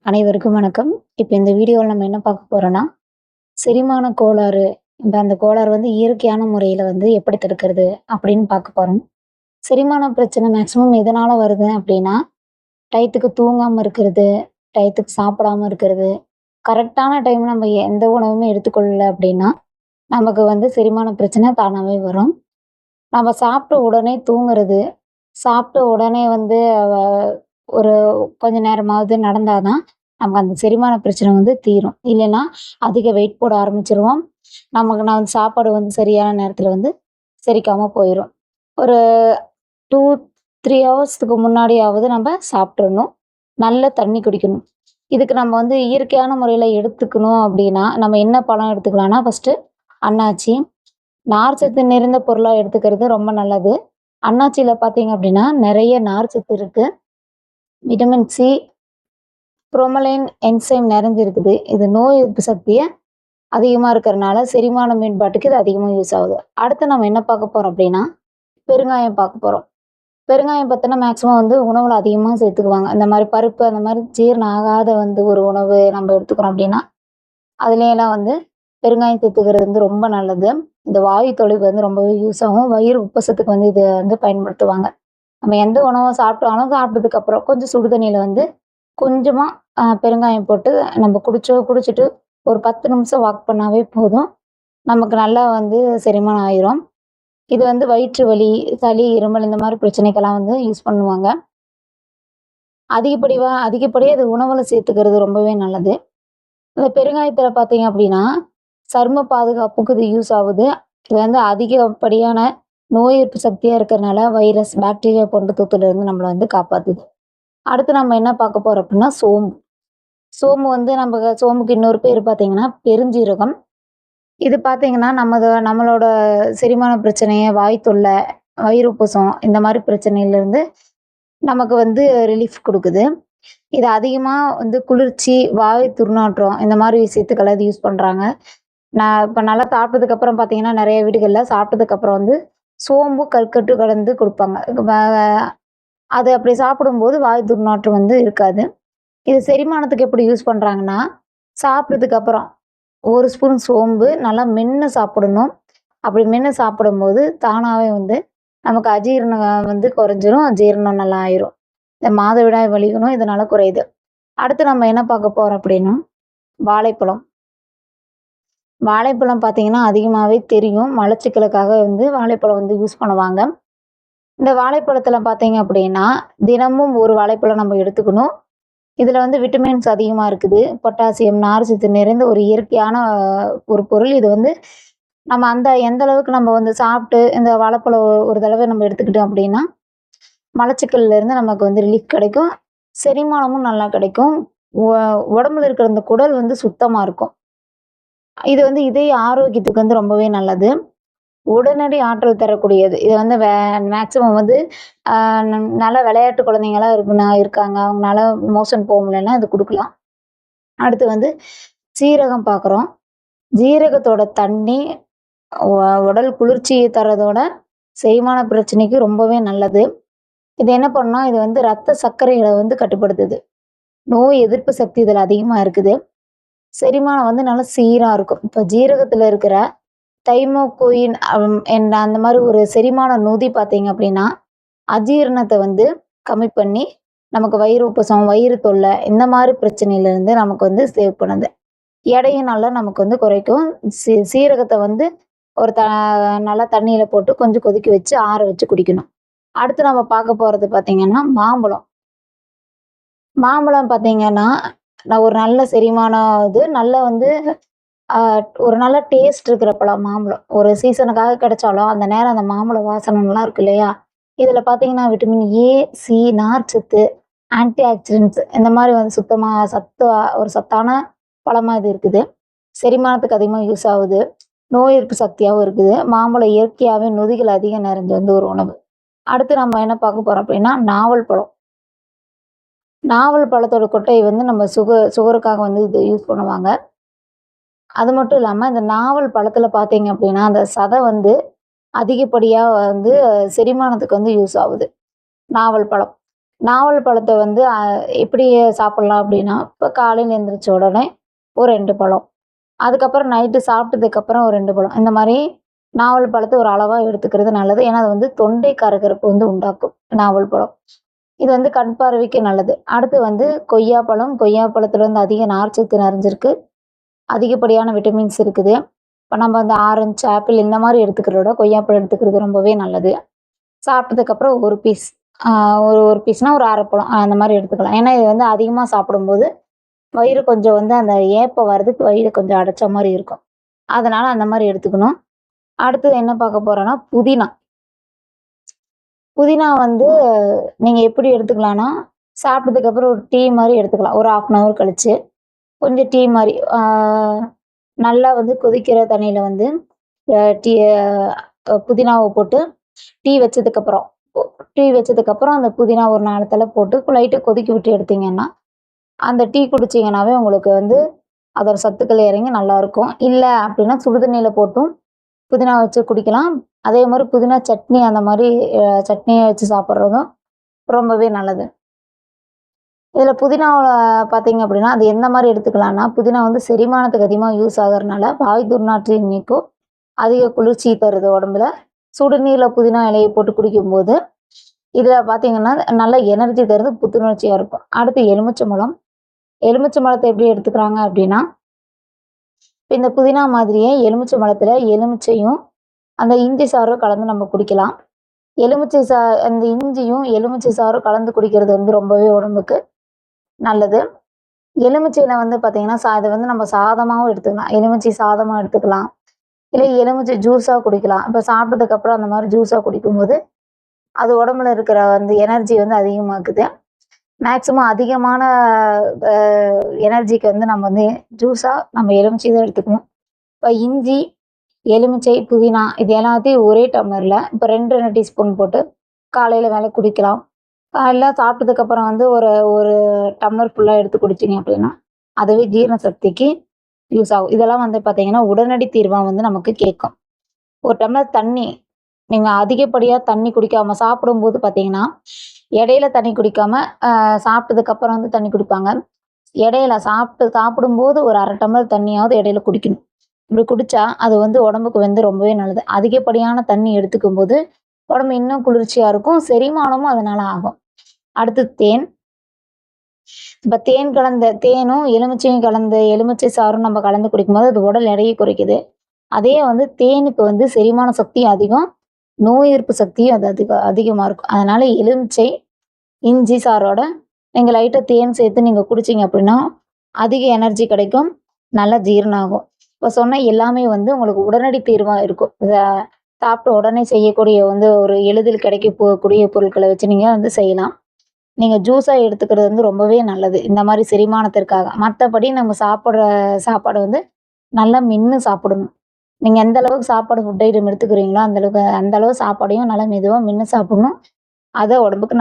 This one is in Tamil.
அனைவருக்கும் வணக்கம். இப்ப இந்த வீடியோல நம்ம என்ன பார்க்க போறோம்னா, செரிமான கோளாறு. இப்ப அந்த கோளாறு வந்து இயற்கையான முறையில வந்து எப்படி தடுக்கிறது அப்படின்னு பார்க்க போறோம். செரிமான பிரச்சனை மேக்ஸிமம் எதனால வருது அப்படின்னா, டயத்துக்கு தூங்காம இருக்கிறது, டயத்துக்கு சாப்பிடாம இருக்கிறது, கரெக்ட்டான டைம்ல நம்ம எந்த உணவுமே எடுத்துக்கொள்ளல அப்படின்னா, நமக்கு வந்து செரிமான பிரச்சனை தானாவே வரும். நம்ம சாப்பிட்ட உடனே தூங்குறது, சாப்பிட்ட உடனே வந்து ஒரு கொஞ்ச நேரமாவது நடந்தா தான், நமக்கு அந்த செரிமான பிரச்சனை வந்து தீரும். இல்லைன்னா, அதிக வெயிட் போட ஆரம்பிச்சுருவோம். நமக்கு நான் வந்து சாப்பாடு வந்து சரியான நேரத்தில வந்து செரிக்காம போயிரும். ஒரு 2, 3 ஹவர்ஸ்க்கு முன்னாடியாவது நம்ம சாப்பிட்டுறணும். நல்ல தண்ணி குடிக்கணும். இதுக்கு நம்ம வந்து இயற்கையான முறையில எடுத்துக்கணும் அப்படின்னா, நம்ம என்ன பழம் எடுத்துக்கலாம்னா, ஃபர்ஸ்ட்டு அன்னாச்சி. நார்ச்சத்து நிறைந்த பொருளா எடுத்துக்கிறது ரொம்ப நல்லது. அன்னாச்சியில பார்த்தீங்க அப்படின்னா, நெறைய நார்ச்சத்து இருக்கு. விட்டமின் சி, புரோமலைன் என்சைம் நிறைஞ்சிருக்குது. இது நோய் எதிர்ப்பு சக்திய அதிகமா இருக்கிறனால, செரிமான மேம்பாட்டுக்கு இது அதிகமா யூஸ் ஆகுது. அடுத்து நம்ம என்ன பார்க்க போறோம் அப்படின்னா, பெருங்காயம் பார்க்க போறோம். பெருங்காயம் பார்த்தோன்னா, மேக்ஸிமம் வந்து உணவுல அதிகமா சேர்த்துக்குவாங்க. இந்த மாரி பருப்பு, அந்த மாரி ஜீரணம் ஆகாத வந்து ஒரு உணவு நம்ம எடுத்துக்கிறோம் அப்படின்னா, அதுலயெல்லாம் வந்து பெருங்காயம் சேர்த்துக்கிறது வந்து ரொம்ப நல்லது. இந்த வாயு தொல்லைக்கு வந்து ரொம்பவே யூஸ் ஆகும். வயிறு உப்பசத்துக்கு வந்து இத வந்து பயன்படுத்துவாங்க. நம்ம எந்த உணவ சாப்பிட்டாலும் சாப்பிட்டதுக்கு அப்புறம் கொஞ்சம் சுடு தண்ணீல வந்து கொஞ்சமா பெருங்காயம் போட்டு நம்ம குடிச்சிட்டு ஒரு 10 நிமிஷம் வாக் பண்ணாவே போதும். நமக்கு நல்லா வந்து செரிமானம் ஆயிரும். இது வந்து வயிற்று வலி, சளி, இருமல் இந்த மாரி பிரச்சனைக்கெல்லாம் வந்து யூஸ் பண்ணுவாங்க. அதிகப்படியா இது உணவுல சேர்த்துக்கிறது ரொம்பவே நல்லது. இந்த பெருங்காயத்தில பார்த்தீங்க அப்படின்னா, சரும பாதுகாப்புக்கு இது யூஸ் ஆகுது. இது வந்து அதிகப்படியான நோய் எதிர்ப்பு சக்தியா இருக்கிறனால, வைரஸ், பாக்டீரியா போன்ற தொத்துலருந்து நம்மள வந்து காப்பாத்துது. அடுத்து நம்ம என்ன பார்க்க போறோம் அப்படின்னா, சோம்பு. சோம்பு வந்து சோம்புக்கு இன்னொரு பேரு பார்த்தீங்கன்னா, பெருஞ்சீரகம். இது பார்த்தீங்கன்னா, நம்மளோட செரிமான பிரச்சனைய, வாய் தொல்ல, வயிறு உப்புசம் இந்த மாரி பிரச்சனையிலருந்து நமக்கு வந்து ரிலீஃப் குடுக்குது. இது அதிகமா வந்து குளிர்ச்சி, வாய் துர்நாற்றம் இந்த மாரி விஷயத்துக்கெல்லாம் இது யூஸ் பண்றாங்க. நான் இப்ப நல்லா சாப்பிட்டதுக்கு அப்புறம் பார்த்தீங்கன்னா, நெறைய வீடுகள்ல சாப்பிட்டதுக்கு அப்புறம் வந்து சோம்பு, கல்கட்டு கலந்து குடுப்பாங்க. அது அப்படி சாப்பிடும்போது வாய் துர்நாற்றம் வந்து இருக்காது. இது செரிமானத்துக்கு எப்படி யூஸ் பண்றாங்கன்னா, சாப்பிட்டதுக்கு அப்புறம் 1 ஸ்பூன் சோம்பு நல்லா மென்னு சாப்பிடணும். அப்படி மென்னு சாப்பிடும்போது தானாவே வந்து நமக்கு அஜீரணம் வந்து குறைஞ்சிரும். ஜீரணம் நல்லா ஆயிரும். இந்த மாதவிடாய் வலிகளும் இதனால குறையுது. அடுத்து நம்ம என்ன பார்க்க போறோம் அப்படின்னா, வாழைப்பழம். வாழைப்பழம் பார்த்தீங்கன்னா, அதிகமாவே தெரியும். மலச்சிக்கலுக்காக வந்து வாழைப்பழம் வந்து யூஸ் பண்ணுவாங்க. இந்த வாழைப்பழத்தில பார்த்தீங்க அப்படின்னா, தினமும் 1 வாழைப்பழம் நம்ம எடுத்துக்கணும். இதுல வந்து விட்டமின்ஸ் அதிகமா இருக்குது. பொட்டாசியம், நார்ச்சத்து நிறைந்த ஒரு இயற்கையான ஒரு பொருள். இது வந்து நம்ம எந்த அளவுக்கு நம்ம வந்து சாப்பிட்டு இந்த வாழைப்பழம் ஒரு தடவ நம்ம எடுத்துக்கிட்டோம் அப்படின்னா, மலச்சிக்கல்ல இருந்து நமக்கு வந்து ரிலீஃப் கிடைக்கும். செரிமானமும் நல்லா கிடைக்கும். உ உடம்புல இருக்கிற அந்த குடல் வந்து சுத்தமா இருக்கும். இது வந்து இதய ஆரோக்கியத்துக்கு வந்து ரொம்பவே நல்லது. உடனடி ஆற்றல் தரக்கூடியது. இது வந்து மேக்ஸிமம் வந்து அ நல்ல விளையாட்டு குழந்தைங்கலாம் இருக்காங்க. அவங்கனால மோஷன் போ முடியலன்னா இது குடுக்கலாம். அடுத்து வந்து சீரகம் பார்க்குறோம். ஜீரகத்தோட தண்ணி உ உடல் குளிர்ச்சிய தர்றதோட, செரிமான பிரச்சனைக்கு ரொம்பவே நல்லது. இது என்ன பண்ணும்னா, இது வந்து ரத்த சர்க்கரைகள வந்து கட்டுப்படுத்துது. நோய் எதிர்ப்பு சக்தி இதில அதிகமா இருக்குது. செரிமானம் வந்து நல்லா சீரா இருக்கும். இப்ப ஜீரகத்தில இருக்கிற தைமோகுயின் என்ற அந்த மாரி ஒரு செரிமான நொதி பார்த்தீங்க அப்படின்னா, அஜீரணத்த வந்து கம்மி பண்ணி, நமக்கு வயிறு உப்பசம், வயிறு தொல்ல இந்த மாரி பிரச்சனையிலருந்து நமக்கு வந்து சேவ் பண்ணுது. எடையும் நல்லா நமக்கு வந்து குறைக்கும். சீரகத்த வந்து ஒரு நல்லா தண்ணீல போட்டு கொஞ்சம் கொதிக்க வச்சு, ஆற வச்சு குடிக்கணும். அடுத்து நம்ம பார்க்க போறது பார்த்தீங்கன்னா, மாம்பழம். மாம்பழம் பார்த்தீங்கன்னா, நான் ஒரு நல்ல செரிமானம் நல்ல வந்து அ ஒரு நல்ல டேஸ்ட் இருக்கிற பழம் மாம்பழம். ஒரு சீசனுக்காக கிடைச்சாலும், அந்த நேரம் அந்த மாம்பழ வாசனை நல்லா இருக்கு இல்லையா? இதில பார்த்தீங்கன்னா, விட்டமின் ஏ, சி, நார்ச்சத்து, ஆன்டி ஆக்சிடென்ட்ஸ் இந்த மாரி வந்து ஒரு சத்தான பழமா இது இருக்குது. செரிமானத்துக்கு அதிகமா யூஸ் ஆகுது. நோய் எதிர்ப்பு சக்தியாவும் இருக்குது. மாம்பழம் இயற்கையாவே நொதிகள் அதிகம் நிறைஞ்ச வந்து ஒரு உணவு. அடுத்து நம்ம என்ன பார்க்க போறோம் அப்படின்னா, நாவல் பழம். நாவல் பழத்தோட கொட்டைய வந்து நம்ம சுகருக்காக வந்து இது யூஸ் பண்ணுவாங்க. அது மட்டும் இல்லாம, இந்த நாவல் பழத்தில பார்த்தீங்க அப்படின்னா, அந்த சத வந்து அதிகப்படியா வந்து செரிமானத்துக்கு வந்து யூஸ் ஆகுது. நாவல் பழம். நாவல் பழத்த வந்து எப்படி சாப்பிடலாம் அப்படின்னா, இப்போ காலையில எந்திரிச்ச உடனே ஒரு 2 பழம். அதுக்கப்புறம் நைட்டு சாப்பிட்டதுக்கப்புறம் ஒரு 2 பழம். இந்த மாரி நாவல் பழத்த ஒரு அளவா எடுத்துக்கிறது நல்லது. ஏன்னா, அது வந்து தொண்டை கரகரப்பு வந்து உண்டாக்கும், நாவல் பழம். இது வந்து கண் பார்வைக்கு நல்லது. அடுத்து வந்து கொய்யாப்பழம். கொய்யாப்பழத்துல வந்து அதிக நார்ச்சத்து நிறைஞ்சிருக்கு. அதிகப்படியான விட்டமின்ஸ் இருக்குது. இப்ப நம்ம அந்த ஆரஞ்சு, ஆப்பிள் இந்த மாரி எடுத்துக்கிறத விட கொய்யாப்பழம் எடுத்துக்கிறது ரொம்பவே நல்லது. சாப்பிட்டதுக்கப்புறம் ஒரு பீஸ். ஆ ஒரு பீஸ்னா ஒரு 1/2 பழம் அந்த மாரி எடுத்துக்கலாம். ஏன்னா, இது வந்து அதிகமா சாப்பிடும்போது வயிறு கொஞ்சம் வந்து அந்த ஏப்பம் வர்றதுக்கு வயிறு கொஞ்சம் அடைச்ச மாரி இருக்கும். அதனால அந்த மாரி எடுத்துக்கணும். அடுத்தது என்ன பார்க்க போறோம்னா, புதினா. புதினா வந்து நீங்க எப்படி எடுத்துக்கலாம்னா, சாப்பிட்டதுக்கப்புறம் ஒரு டீ மாரி எடுத்துக்கலாம். ஒரு 1/2 அன் ஹவர் கழிச்சு. கொஞ்சம் டீ மாரி. நல்லா வந்து கொதிக்கிற தண்ணீல வந்து அ டீ புதினாவ போட்டு டீ வச்சதுக்கப்புறம் டீ வச்சதுக்கப்புறம் அந்த புதினா ஒரு 4 தழ போட்டு லைட்டா கொதிக்க விட்டு எடுத்தீங்கன்னா, அந்த டீ குடிச்சீங்கன்னாவே உங்களுக்கு வந்து அதோட சத்துக்கள் இறங்கி நல்லாயிருக்கும். இல்ல அப்படின்னா சுடுதண்ணீல போட்டும் புதினா வச்சு குடிக்கலாம். அதே மாரி புதினா சட்னி அந்த மாரி சட்னியா வச்சு சாப்பிடுறதும் ரொம்பவே நல்லது. இதில புதினாவுல பார்த்தீங்க அப்படின்னா, அது எந்த மாரி எடுத்துக்கலாம்னா, புதினா வந்து செரிமானத்துக்கு அதிகமா யூஸ் ஆகுறனால, வாய் துர்நாற்றத்தை நீக்கும். அதிக குளிர்ச்சி தருது உடம்புல. சுடுநீர்ல புதினா இலைய போட்டு குடிக்கும்போது, இதில பார்த்தீங்கன்னா, நல்ல எனர்ஜி தருது, புத்துணர்ச்சியா இருக்கும். அடுத்து எலுமிச்சம்பழம். எலுமிச்சம்பழத்த எப்படி எடுத்துக்கிறாங்க அப்படின்னா, இப்ப இந்த புதினா மாதிரியே எலுமிச்சம்பழத்தில எலுமிச்சையும், அந்த இஞ்சி சாறும் கலந்து நம்ம குடிக்கலாம். எலுமிச்சை அந்த இஞ்சியும், எலுமிச்சை சாறும் கலந்து குடிக்கிறது வந்து ரொம்பவே உடம்புக்கு நல்லது. எலுமிச்சையில வந்து பார்த்தீங்கன்னா, இத வந்து நம்ம சாதமாவும் எடுத்துக்கலாம். எலுமிச்சை சாதமா எடுத்துக்கலாம். இல்ல எலுமிச்சை ஜூஸா குடிக்கலாம். இப்ப சாப்பிட்டதுக்கு அப்புறம் அந்த மாரி ஜூஸா குடிக்கும்போது, அது உடம்புல இருக்கிற வந்து எனர்ஜி வந்து அதிகமாக்குது. மேக்ஸிமம் அதிகமான அ எனர்ஜிக்கு வந்து நம்ம வந்து ஜூஸா நம்ம எலுமிச்சை தான் எடுத்துக்கணும். இப்ப இஞ்சி, எலுமிச்சை, புதினா இது எல்லாத்தையும் ஒரே டம்ளர்ல இப்ப 2, 2 டீஸ்பூன் போட்டு காலையில வேள குடிக்கலாம். காலைல சாப்பிட்டதுக்கு அப்புறம் வந்து ஒரு ஒரு டம்ளர் ஃபுல்லா எடுத்து குடிச்சீங்க அப்படின்னா, அதுவே ஜீரண சக்திக்கு யூஸ் ஆகும். இதெல்லாம் வந்து பார்த்தீங்கன்னா, உடனடி தீர்வா வந்து நமக்கு கேட்கும். ஒரு டம்ளர் தண்ணி, நீங்க அதிகப்படியா தண்ணி குடிக்காம சாப்பிடும்போது பார்த்தீங்கன்னா, இடையில தண்ணி குடிக்காம, சாப்பிட்டதுக்கு அப்புறம் வந்து தண்ணி குடிப்பாங்க. இடையில சாப்பிடும்போது ஒரு 1/2 டம்ளர் தண்ணியாவது இடையில குடிக்கணும். இப்படி குடிச்சா, அது வந்து உடம்புக்கு வந்து ரொம்பவே நல்லது. அதிகப்படியான தண்ணி எடுத்துக்கும்போது, உடம்பு இன்னும் குளிர்ச்சியா இருக்கும். செரிமானமும் அதனால ஆகும். அடுத்து தேன். இப்ப தேன் கலந்த தேனும், எலுமிச்சையும் கலந்த எலுமிச்சை சாறும் நம்ம கலந்து குடிக்கும்போது, அது உடல் எடையை குறைக்குது. அதே வந்து தேனுக்கு வந்து செரிமான சக்தி அதிகம். நோய் எதிர்ப்பு சக்தியும் அது அதிகமா இருக்கும். அதனால எலுமிச்சை, இஞ்சி சாறோட நீங்க லைட்டா தேன் சேர்த்து நீங்க குடிச்சீங்க அப்படின்னா, அதிக எனர்ஜி கிடைக்கும். நல்லா ஜீரணம் ஆகும். இப்ப சொன்ன எல்லாமே வந்து உங்களுக்கு உடனடி தீர்வா இருக்கும். சாப்பிட்ட உடனே செய்யக்கூடிய வந்து ஒரு எளிதில் கிடைக்க போகக்கூடிய பொருட்கள வச்சு நீங்க வந்து செய்யலாம். நீங்க ஜூஸா எடுத்துக்கிறது வந்து ரொம்பவே நல்லது. இந்த மாரி செரிமானத்திற்காக. மத்தபடி நம்ம சாப்பிடுற சாப்பாடு வந்து நல்லா மென்னு சாப்பிடணும். நீங்க எந்த அளவுக்கு சாப்பாடு ஃபுட் ஐட்டம் எடுத்துக்கிறீங்களோ, அந்த அளவு சாப்பாடையும் நல்லா மெதுவா மென்னு சாப்பிடணும். அத உடம்புக்கு